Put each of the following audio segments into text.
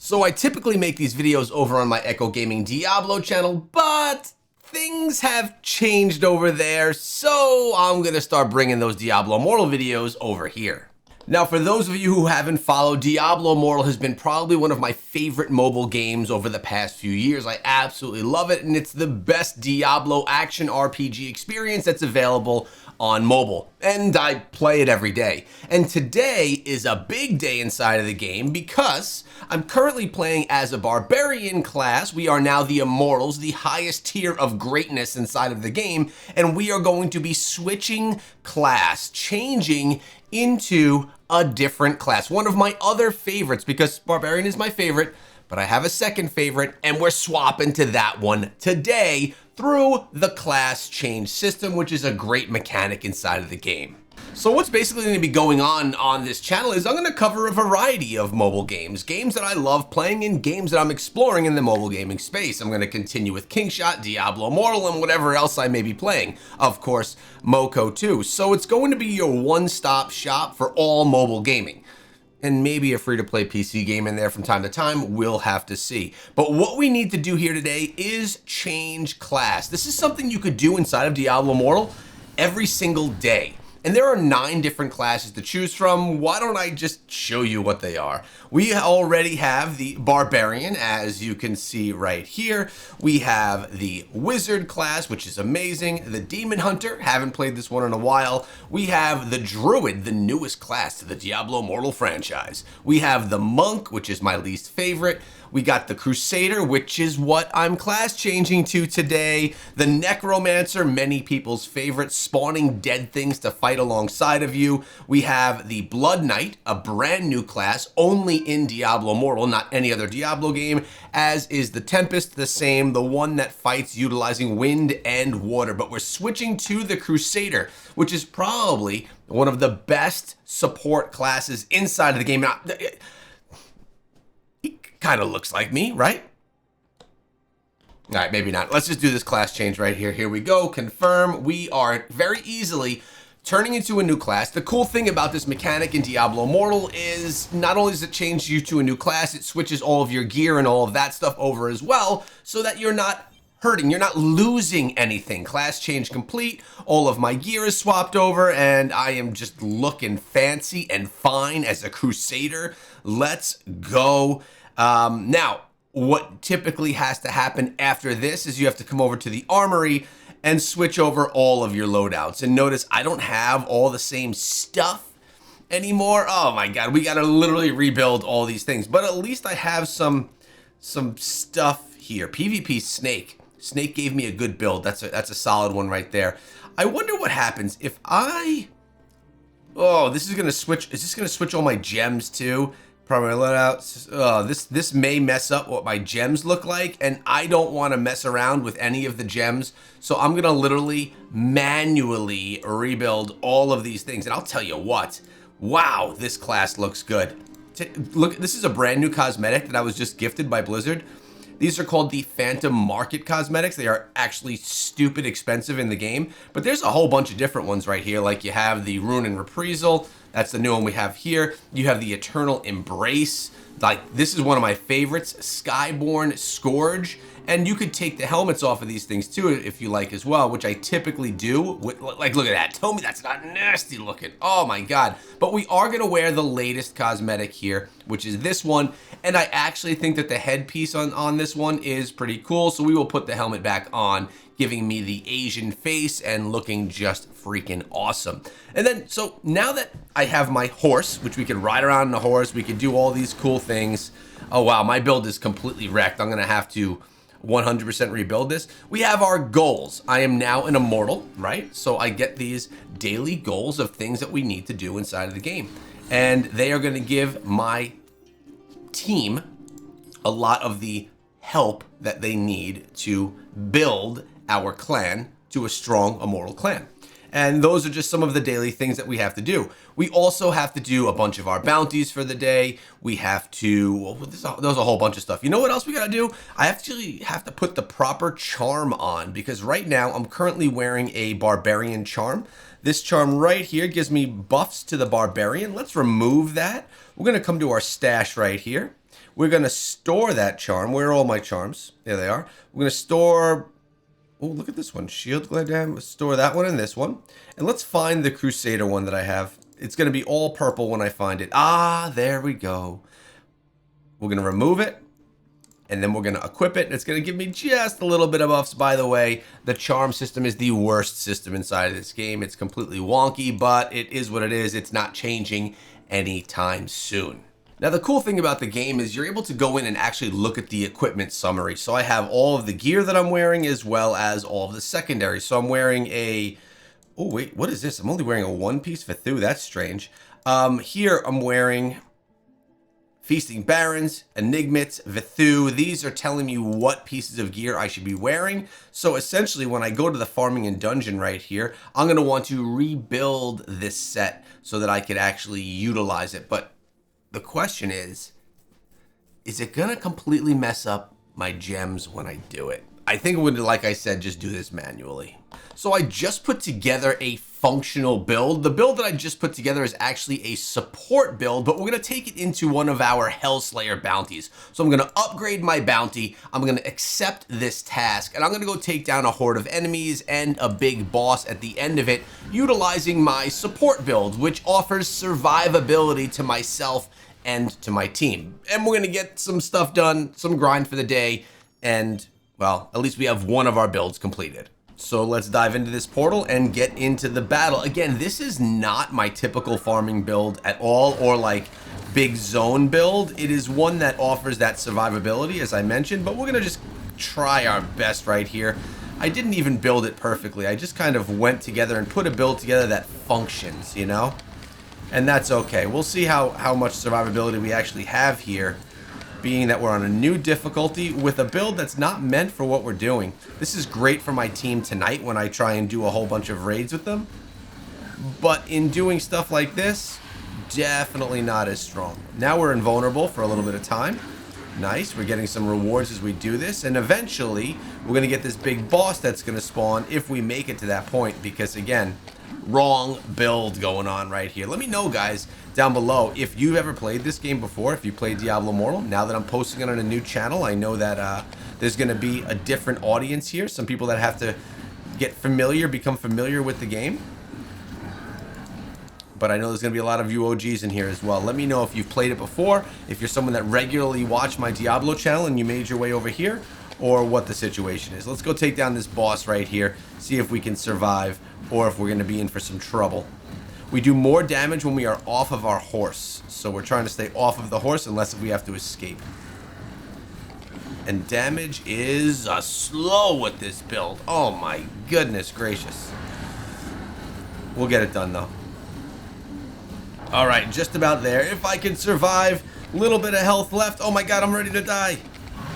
So I typically make these videos over on my Echo Gaming Diablo channel, but things have changed over there, so I'm gonna start bringing those Diablo Immortal videos over here. Now, for those of you who haven't followed, Diablo Immortal has been probably one of my favorite mobile games over the past few years. I absolutely love it, and it's the best Diablo action RPG experience that's available on mobile, and I play it every day. And today is a big day inside of the game because I'm currently playing as a barbarian class. We are now the Immortals, the highest tier of greatness inside of the game, and we are going to be switching class, changing into a different class. One of my other favorites, because barbarian is my favorite, but I have a second favorite, and we're swapping to that one today through the class change system, which is a great mechanic inside of the game. So what's basically going to be going on this channel is I'm going to cover a variety of mobile games that I love playing and games that I'm exploring in the mobile gaming space. I'm going to continue with Kingshot, Diablo Immortal, and whatever else I may be playing. Of course, Moco too. So it's going to be your one-stop shop for all mobile gaming. And maybe a free-to-play PC game in there from time to time, we'll have to see. But what we need to do here today is change class. This is something you could do inside of Diablo Immortal every single day. And there are 9 different classes to choose from. Why don't I just show you what they are? We already have the Barbarian, as you can see right here. We have the Wizard class, which is amazing. The Demon Hunter, haven't played this one in a while. We have the Druid, the newest class to the Diablo Immortal franchise. We have the Monk, which is my least favorite. We got the Crusader, which is what I'm class changing to today. The Necromancer, many people's favorite, spawning dead things to fight alongside of you. We have the Blood Knight, a brand new class, only in Diablo Immortal, not any other Diablo game, as is the Tempest, the same, the one that fights utilizing wind and water. But we're switching to the Crusader, which is probably one of the best support classes inside of the game. Now, kind of looks like me, right? All right, maybe not. Let's just do this class change right here. Here we go. Confirm. We are very easily turning into a new class. The cool thing about this mechanic in Diablo Immortal is not only does it change you to a new class, it switches all of your gear and all of that stuff over as well, so that you're not hurting, you're not losing anything. Class change complete. All of my gear is swapped over, and I am just looking fancy and fine as a Crusader. Let's go. Now, what typically has to happen after this is you have to come over to the armory and switch over all of your loadouts. And notice I don't have all the same stuff anymore. Oh my God, we gotta literally rebuild all these things. But at least I have some stuff here. PvP Snake. Snake gave me a good build. That's a solid one right there. I wonder what happens if oh, this is gonna switch. Is this gonna switch all my gems too? Primary loadout. This may mess up what my gems look like, and I don't want to mess around with any of the gems. So I'm gonna literally manually rebuild all of these things. And I'll tell you what, wow, this class looks good. Look, this is a brand new cosmetic that I was just gifted by Blizzard. These are called the Phantom Market cosmetics. They are actually stupid expensive in the game, but there's a whole bunch of different ones right here. Like you have the Rune and Reprisal. That's the new one we have here. You have the Eternal Embrace. Like, this is one of my favorites, Skyborn Scourge. And you could take the helmets off of these things too if you like as well, which I typically do. Like, look at that. Tell me that's not nasty looking. Oh my God. But we are gonna wear the latest cosmetic here, which is this one. And I actually think that the headpiece on this one is pretty cool. So we will put the helmet back on, giving me the Asian face and looking just freaking awesome. And then, so now that I have my horse, which we can ride around on the horse, we can do all these cool things. Oh wow, my build is completely wrecked. I'm gonna have to 100% rebuild this. We have our goals. I am now an immortal, right? So I get these daily goals of things that we need to do inside of the game. And they are gonna give my team a lot of the help that they need to build our clan to a strong immortal clan. And those are just some of the daily things that we have to do. We also have to do a bunch of our bounties for the day. We have to, well, there's a whole bunch of stuff. You know what else we gotta do? I actually have to put the proper charm on, because right now I'm currently wearing a barbarian charm. This charm right here gives me buffs to the barbarian. Let's remove that. We're gonna come to our stash right here. We're going to store that charm. Where are all my charms? There they are. We're going to store... Oh, look at this one. Shield Glare Dam. Store that one and this one. And let's find the Crusader one that I have. It's going to be all purple when I find it. Ah, there we go. We're going to remove it. And then we're going to equip it. It's going to give me just a little bit of buffs. By the way, the charm system is the worst system inside of this game. It's completely wonky, but it is what it is. It's not changing anytime soon. Now, the cool thing about the game is you're able to go in and actually look at the equipment summary. So I have all of the gear that I'm wearing as well as all of the secondaries. So I'm wearing a... Oh, wait, what is this? I'm only wearing a one-piece Vithu. That's strange. Here I'm wearing... Feasting Barons, Enigmats, Vithu. These are telling me what pieces of gear I should be wearing. So essentially, when I go to the farming and dungeon right here, I'm going to want to rebuild this set so that I could actually utilize it. But the question is it going to completely mess up my gems when I do it? I think it would, like I said, just do this manually. So I just put together a functional build. The build that I just put together is actually a support build, but we're going to take it into one of our Hellslayer bounties. So I'm going to upgrade my bounty. I'm going to accept this task, and I'm going to go take down a horde of enemies and a big boss at the end of it, utilizing my support build, which offers survivability to myself and to my team. And we're going to get some stuff done, some grind for the day, and, well, at least we have one of our builds completed. So let's dive into this portal and get into the battle. Again, this is not my typical farming build at all, or like big zone build. It is one that offers that survivability, as I mentioned, but we're gonna just try our best right here. I didn't even build it perfectly. I just kind of went together and put a build together that functions, you know? And that's okay. We'll see how much survivability we actually have here, being that we're on a new difficulty with a build that's not meant for what we're doing. This is great for my team tonight when I try and do a whole bunch of raids with them. But in doing stuff like this, definitely not as strong. Now we're invulnerable for a little bit of time. Nice, we're getting some rewards as we do this. And eventually, we're going to get this big boss that's going to spawn if we make it to that point. Because again, wrong build going on right here. Let me know, guys, down below if you've ever played this game before, if you played Diablo Immortal. Now that I'm posting it on a new channel, I know that there's going to be a different audience here. Some people that have to get familiar, become familiar with the game. But I know there's going to be a lot of you OGs in here as well. Let me know if you've played it before, if you're someone that regularly watched my Diablo channel and you made your way over here, or what the situation is. Let's go take down this boss right here, see if we can survive, or if we're going to be in for some trouble. We do more damage when we are off of our horse. So we're trying to stay off of the horse unless we have to escape. And damage is slow with this build. Oh my goodness gracious. We'll get it done though. Alright, just about there. If I can survive, little bit of health left. Oh my god, I'm ready to die.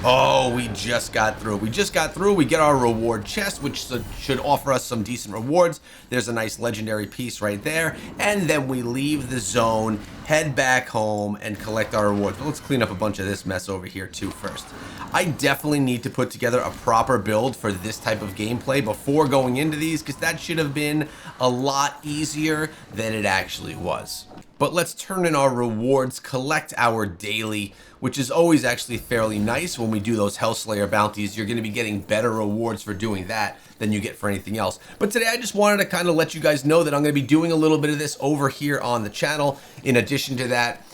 Oh, we just got through. We just got through. We get our reward chest, which should offer us some decent rewards. There's a nice legendary piece right there. And then we leave the zone, head back home, and collect our rewards. But let's clean up a bunch of this mess over here too first. I definitely need to put together a proper build for this type of gameplay before going into these, because that should have been a lot easier than it actually was. But let's turn in our rewards, collect our daily, which is always actually fairly nice when we do those Hellslayer bounties. You're going to be getting better rewards for doing that than you get for anything else. But today I just wanted to kind of let you guys know that I'm going to be doing a little bit of this over here on the channel. In addition to that,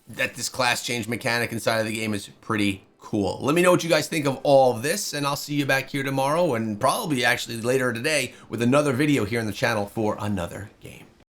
this class change mechanic inside of the game is pretty cool. Let me know what you guys think of all of this, and I'll see you back here tomorrow, and probably actually later today with another video here on the channel for another game.